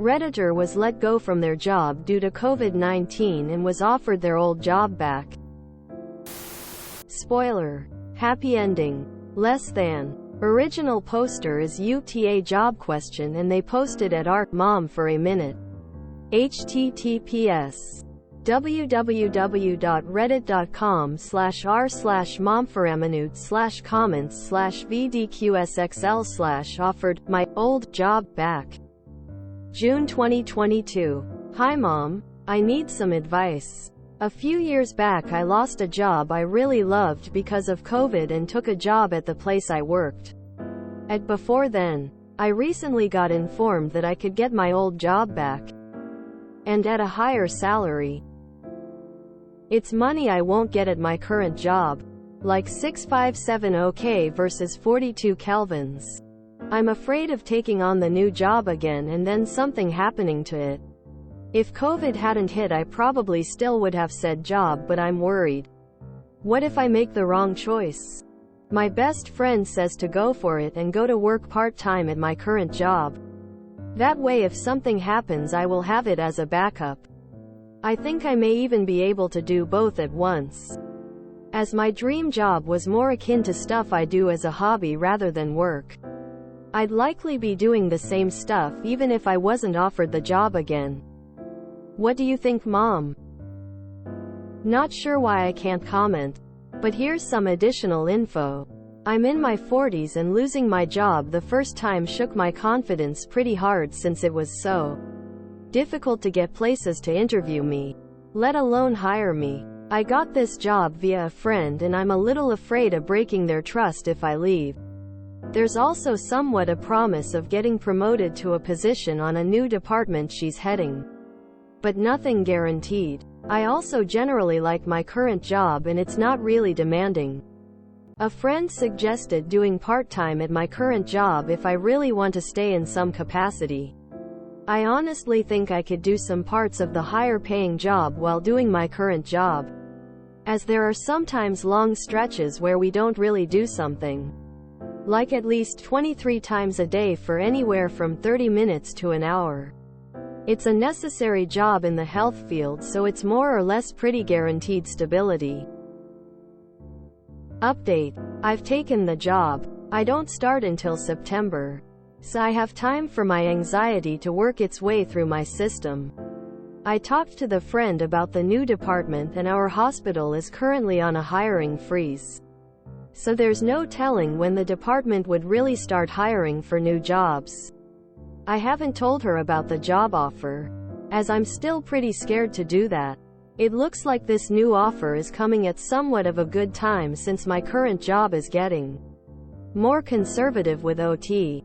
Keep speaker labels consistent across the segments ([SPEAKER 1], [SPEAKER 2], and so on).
[SPEAKER 1] Redditor was let go from their job due to COVID-19 and was offered their old job back. Spoiler. Happy ending. Less than. Original poster is UTA job question and they posted at r/mom for a minute. https www.reddit.com/r/momforaminute/comments/vdqsxl/offered my old job back. June 2022. Hi mom. I need some advice. A few years back I lost a job I really loved because of COVID and took a job at the place I worked at before then. I recently got informed that I could get my old job back. And at a higher salary. It's money I won't get at my current job. Like 657 versus 42 kelvins. I'm afraid of taking on the new job again and then something happening to it. If COVID hadn't hit I probably still would have said job, but I'm worried. What if I make the wrong choice? My best friend says to go for it and go to work part-time at my current job. That way if something happens I will have it as a backup. I think I may even be able to do both at once. As my dream job was more akin to stuff I do as a hobby rather than work. I'd likely be doing the same stuff even if I wasn't offered the job again. What do you think, Mom? Not sure why I can't comment. But here's some additional info. I'm in my 40s and losing my job the first time shook my confidence pretty hard since it was so difficult to get places to interview me, let alone hire me. I got this job via a friend and I'm a little afraid of breaking their trust if I leave. There's also somewhat a promise of getting promoted to a position on a new department she's heading. But nothing guaranteed. I also generally like my current job and it's not really demanding. A friend suggested doing part-time at my current job if I really want to stay in some capacity. I honestly think I could do some parts of the higher-paying job while doing my current job, as there are sometimes long stretches where we don't really do something. Like at least 23 times a day for anywhere from 30 minutes to an hour. It's a necessary job in the health field, so it's more or less pretty guaranteed stability. Update. I've taken the job. I don't start until September. So I have time for my anxiety to work its way through my system. I talked to the friend about the new department and our hospital is currently on a hiring freeze. So there's no telling when the department would really start hiring for new jobs. I haven't told her about the job offer, as I'm still pretty scared to do that. It looks like this new offer is coming at somewhat of a good time since my current job is getting more conservative with OT.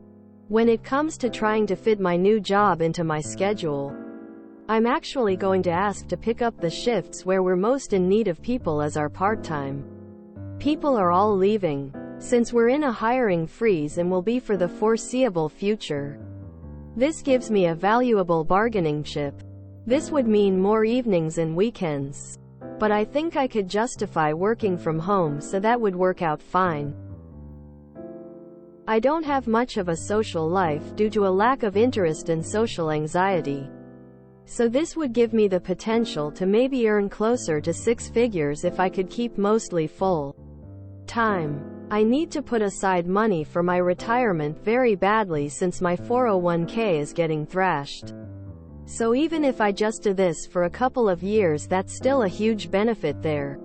[SPEAKER 1] When it comes to trying to fit my new job into my schedule, I'm actually going to ask to pick up the shifts where we're most in need of people as our part-time. People are all leaving, since we're in a hiring freeze and will be for the foreseeable future. This gives me a valuable bargaining chip. This would mean more evenings and weekends. But I think I could justify working from home, so that would work out fine. I don't have much of a social life due to a lack of interest and social anxiety. So this would give me the potential to maybe earn closer to 6 figures if I could keep mostly full time. I need to put aside money for my retirement very badly since my 401k is getting thrashed. So even if I just do this for a couple of years, that's still a huge benefit there.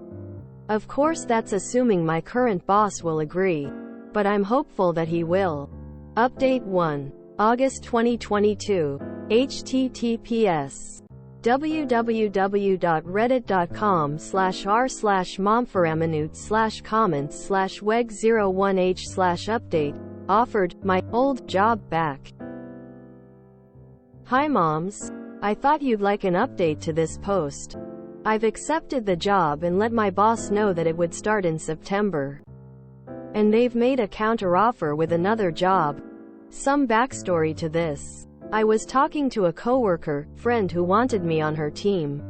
[SPEAKER 1] Of course that's assuming my current boss will agree. But I'm hopeful that he will. Update 1. August 2022. https www.reddit.com/r/momforaminute/comments/weg01h/update. Offered my old job back. Hi moms. I thought you'd like an update to this post. I've accepted the job and let my boss know that it would start in September. And they've made a counteroffer with another job. Some backstory to this. I was talking to a coworker, friend who wanted me on her team.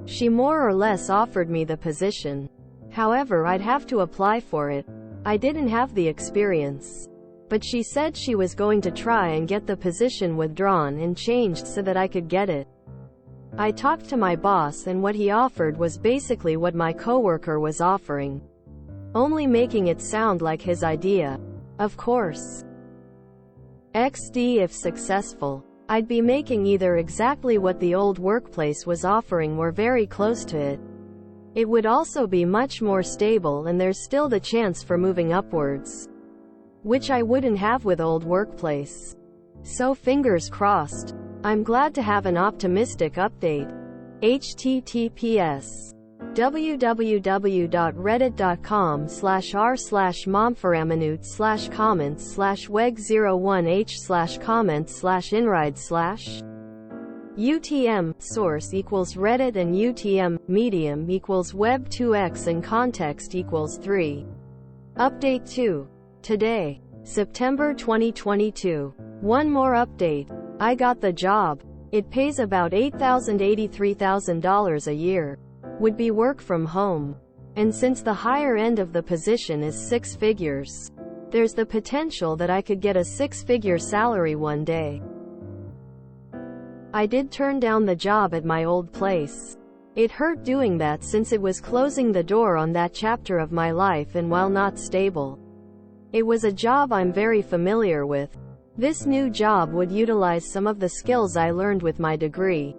[SPEAKER 1] She more or less offered me the position. However, I'd have to apply for it. I didn't have the experience. but she said she was going to try and get the position withdrawn and changed so that I could get it. I talked to my boss and what he offered was basically what my coworker was offering, only making it sound like his idea. Of course. XD if successful, I'd be making either exactly what the old workplace was offering or very close to it. It would also be much more stable and there's still the chance for moving upwards, which I wouldn't have with old workplace. So fingers crossed. I'm glad to have an optimistic update. https www.reddit.com/r/momfaraminute/comments/weg01h/comments/inride/ Source equals Reddit and UTM, medium equals web2x and context equals 3. Update 2. Today, September 2022. One more update. I got the job. It pays about $83,000 a year. Would be work from home. And since the higher end of the position is 6 figures, there's the potential that I could get a 6-figure salary one day. I did turn down the job at my old place. It hurt doing that since it was closing the door on that chapter of my life, and while not stable, it was a job I'm very familiar with. This new job would utilize some of the skills I learned with my degree,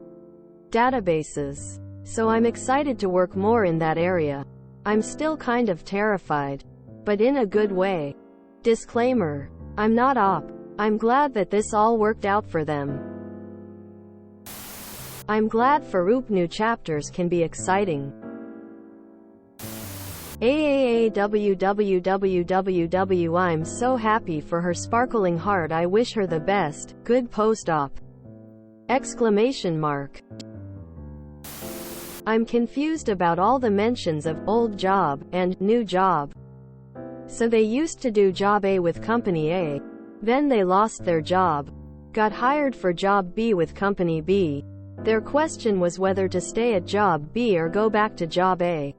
[SPEAKER 1] databases. So I'm excited to work more in that area. I'm still kind of terrified, but in a good way. Disclaimer: I'm not op. I'm glad that this all worked out for them. I'm glad for OOP new chapters can be exciting. AAAWWWW I'm so happy for her sparkling heart. I wish her the best. Good post-op! Exclamation mark. I'm confused about all the mentions of old job and new job. So they used to do job A with company A. Then they lost their job, got hired for job B with company B. Their question was whether to stay at job B or go back to job A.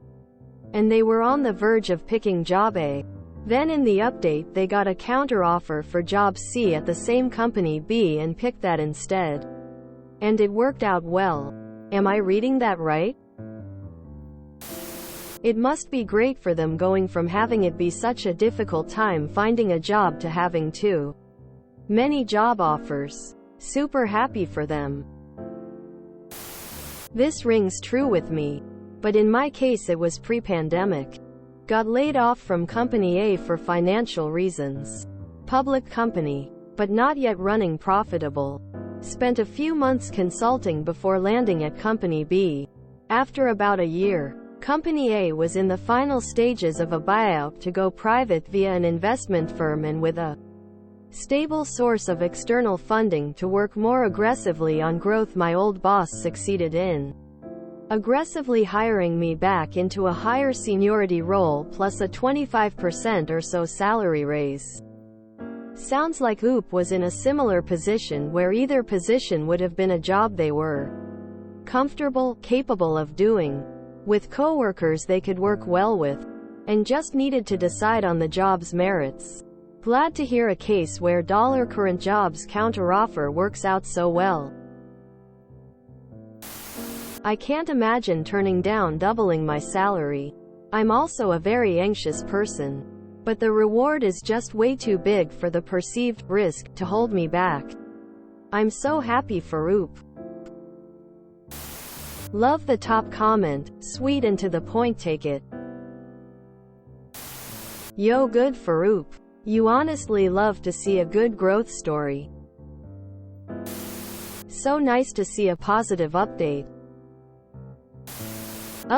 [SPEAKER 1] And they were on the verge of picking job A. Then in the update they got a counter-offer for job C at the same company B and picked that instead. And it worked out well. Am I reading that right? It must be great for them going from having it be such a difficult time finding a job to having too many job offers. Super happy for them. This rings true with me. But in my case it was pre-pandemic. Got laid off from company A for financial reasons. Public company, but not yet running profitable. Spent a few months consulting before landing at company B. After about a year, company A was in the final stages of a buyout to go private via an investment firm, and with a stable source of external funding to work more aggressively on growth, my old boss succeeded in aggressively hiring me back into a higher seniority role plus a 25% or so salary raise. Sounds like OOP was in a similar position where either position would have been a job they were comfortable, capable of doing, with coworkers they could work well with, and just needed to decide on the job's merits. Glad to hear a case where current job's counteroffer works out so well. I can't imagine turning down doubling my salary. I'm also a very anxious person. But the reward is just way too big for the perceived risk to hold me back. I'm so happy for OOP. Love the top comment, sweet and to the point, take it. Yo, good for OOP. You honestly love to see a good growth story. So nice to see a positive update.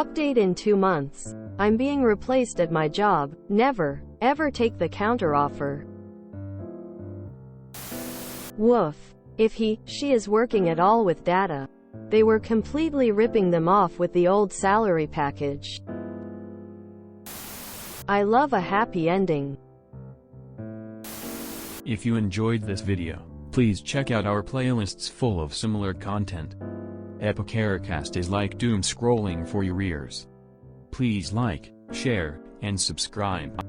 [SPEAKER 1] Update in 2 months. I'm being replaced at my job. Never, ever take the counteroffer. Woof. If she is working at all with data, they were completely ripping them off with the old salary package. I love a happy ending.
[SPEAKER 2] If you enjoyed this video, please check out our playlists full of similar content. Epicaricast is like doom scrolling for your ears. Please like, share, and subscribe.